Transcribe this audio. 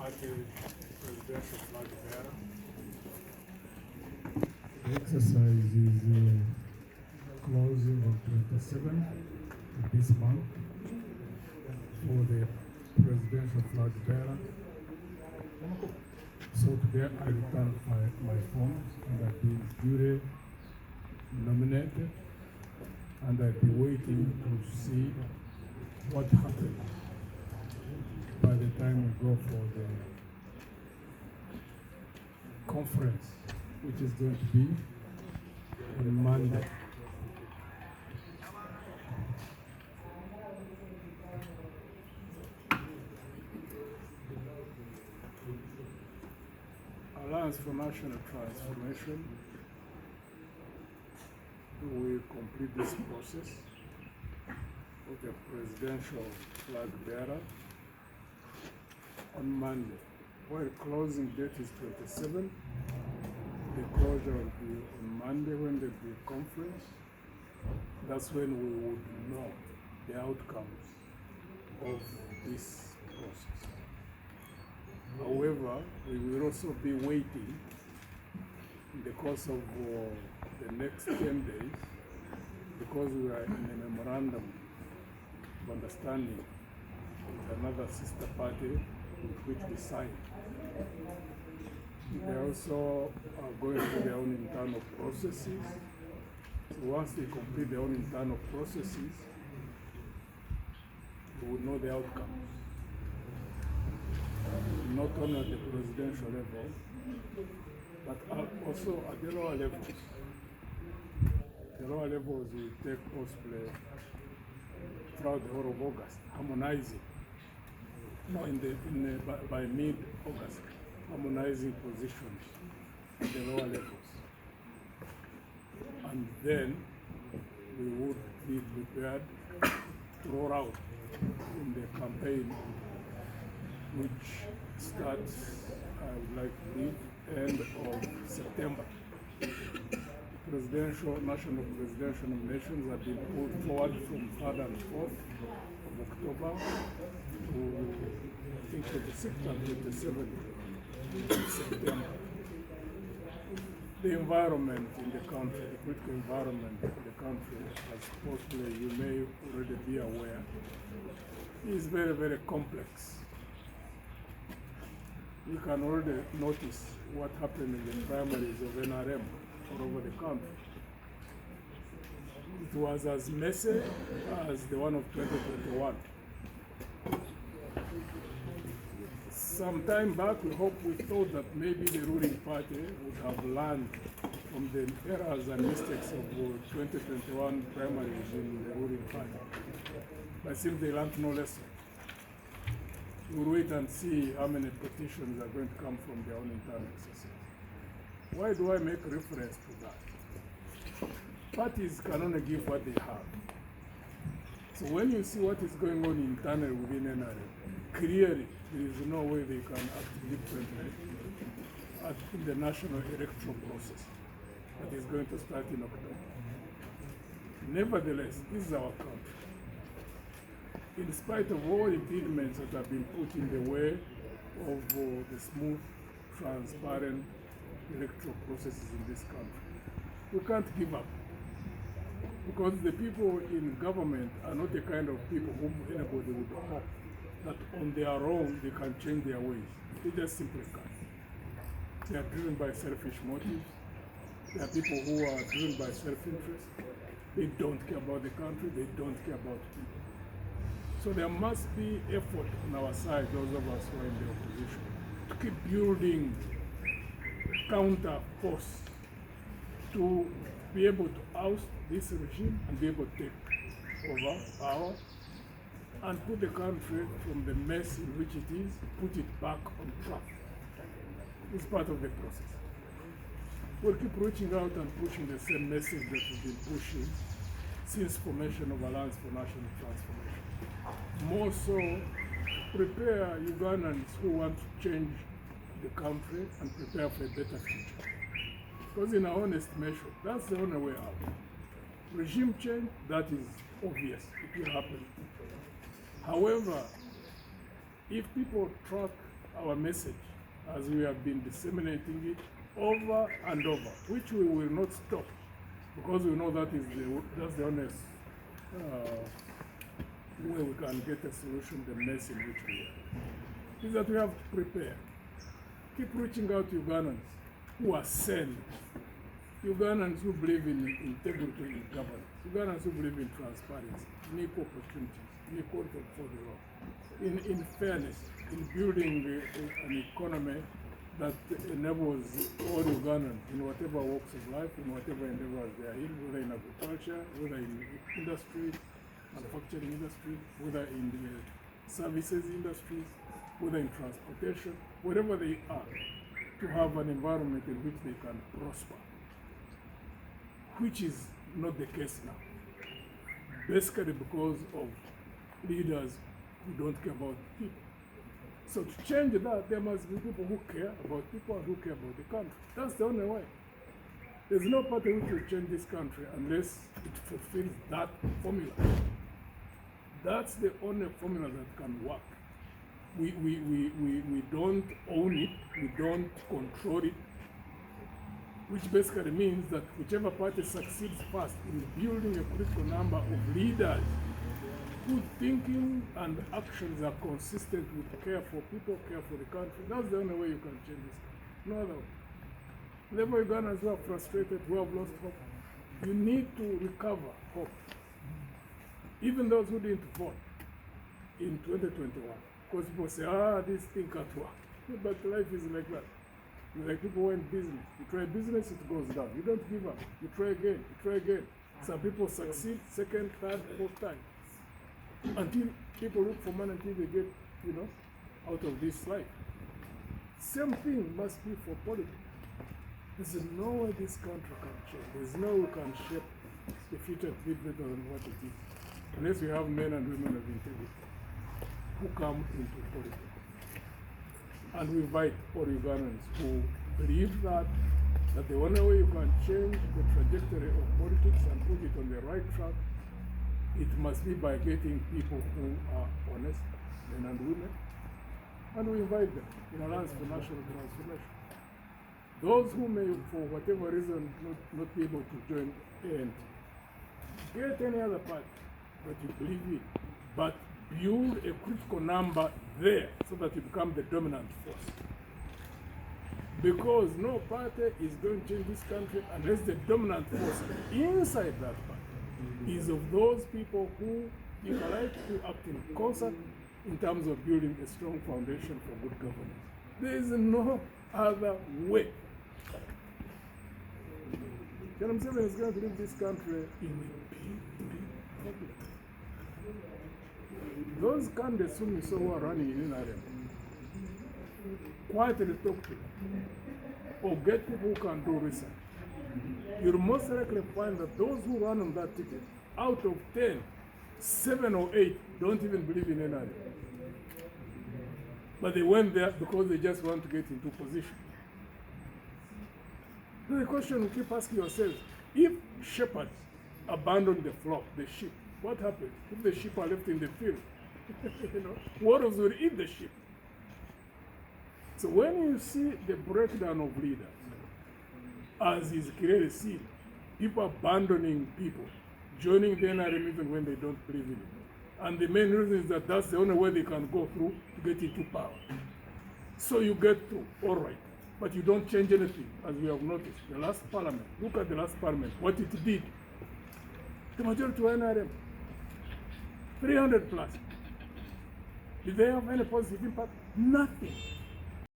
Party presidential flag bearer. The exercise is closing on 27th of this month for the presidential flag bearer. So today I return my forms and I've been duly nominated, and I'll be waiting to see what happens by the time we go for the conference, which is going to be on Monday. Alliance for National Transformation will complete this process of the presidential flag bearer on Monday. While closing date is 27, the closure will be on Monday when there will be a conference. That's when we would know the outcomes of this process. However, we will also be waiting in the course of the next 10 days, because we are in a memorandum of understanding with another sister party with which we signed. They also are going through their own internal processes. So once they complete their own internal processes, we will know the outcomes. Not only at the presidential level, but also at the lower levels. The lower levels will take place throughout the whole of August, harmonizing. No, by mid-August, harmonizing positions at the lower levels. And then we would be prepared to roll out in the campaign, which starts, I would like to believe, end of September. National presidential nominations have been put forward from 3rd and 4th of October to, I think, 26th and 27th of September. The environment in the country, the political environment in the country, as possibly you may already be aware, is very, very complex. You can already notice what happened in the primaries of NRM all over the country. It was as messy as the one of 2021. Some time back, we thought that maybe the ruling party would have learned from the errors and mistakes of 2021 primaries in the ruling party. But it seems they learned no lesson. We'll wait and see how many petitions are going to come from their own internal exercise. Why do I make reference to that? Parties can only give what they have. So when you see what is going on internally within NRM, clearly there is no way they can act differently in the national electoral process that is going to start in October. Nevertheless, this is our country. In spite of all impediments that have been put in the way of the smooth, transparent electoral processes in this country, we can't give up. Because the people in government are not the kind of people whom anybody would hope that on their own they can change their ways. They just simply can't. They are driven by selfish motives. There are people who are driven by self-interest. They don't care about the country. They don't care about people. So there must be effort on our side, those of us who are in the opposition, to keep building counter force to be able to oust this regime and be able to take over power and put the country from the mess in which it is, put it back on track. It's part of the process. We'll keep reaching out and pushing the same message that we've been pushing since formation of Alliance for National Transformation. More so, prepare Ugandans who want to change the country and prepare for a better future. Because in our own estimation, that's the only way out. Regime change, that is obvious, it will happen. However, if people track our message as we have been disseminating it over and over, which we will not stop because we know that's the honest way we can get a solution to the mess in which we are. Is that we have to prepare. Keep reaching out to Ugandans who are sane, Ugandans who believe in integrity in governance, Ugandans who believe in transparency, in equal opportunities, in equality before the law, in fairness, in building an economy that enables all Ugandans in whatever walks of life, in whatever endeavors they are in, whether in agriculture, whether in industry, manufacturing industry, whether in the services industries, whether in transportation, wherever they are, to have an environment in which they can prosper, which is not the case now. Basically because of leaders who don't care about people. So to change that, there must be people who care about people and who care about the country. That's the only way. There's no party which will change this country unless it fulfills that formula. That's the only formula that can work. We don't own it, we don't control it, which basically means that whichever party succeeds first in building a critical number of leaders whose thinking and actions are consistent with care for people, care for the country, that's the only way you can change this country. No other way. Therefore, Ugandans who are frustrated, who have lost hope, you need to recover hope. Even those who didn't vote in 2021. Because people say, this thing can't work. But life is like that. Like people who are in business. You try business, it goes down. You don't give up. You try again, you try again. Some people succeed second, third, fourth time. Until people look for money until they get, out of this life. Same thing must be for politics. There's no way this country can change. There's no way we can shape the future to be better than what it is. Unless we have men and women of integrity who come into politics. And we invite all Ugandans who believe that the only way you can change the trajectory of politics and put it on the right track, it must be by getting people who are honest, men and women, and we invite them in Alliance for National Transformation. Those who may, for whatever reason, not be able to join ANC, get any other party that you believe in, but build a critical number there so that you become the dominant force. Because no party is going to change this country unless the dominant force inside that party is of those people who, if I like, to act in concert in terms of building a strong foundation for good governance. There is no other way. John Museveni is going to leave this country in a big problem. Those candidates whom you saw who are running in NRM, quietly talk to them, or get people who can do research. You'll most likely find that those who run on that ticket, out of 10, 7 or 8 don't even believe in NRM. But they went there because they just want to get into position. So the question you keep asking yourselves, if shepherds abandon the flock, the sheep, what happens? If the sheep are left in the field, waters will eat the sheep. So when you see the breakdown of leaders, as is clearly seen, people abandoning people, joining the NRM even when they don't believe in it. And the main reason is that that's the only way they can go through to get into power. So you get through, all right. But you don't change anything, as we have noticed. The last parliament, look at the last parliament, what it did. The majority were NRM. 300 plus. Did they have any positive impact? Nothing.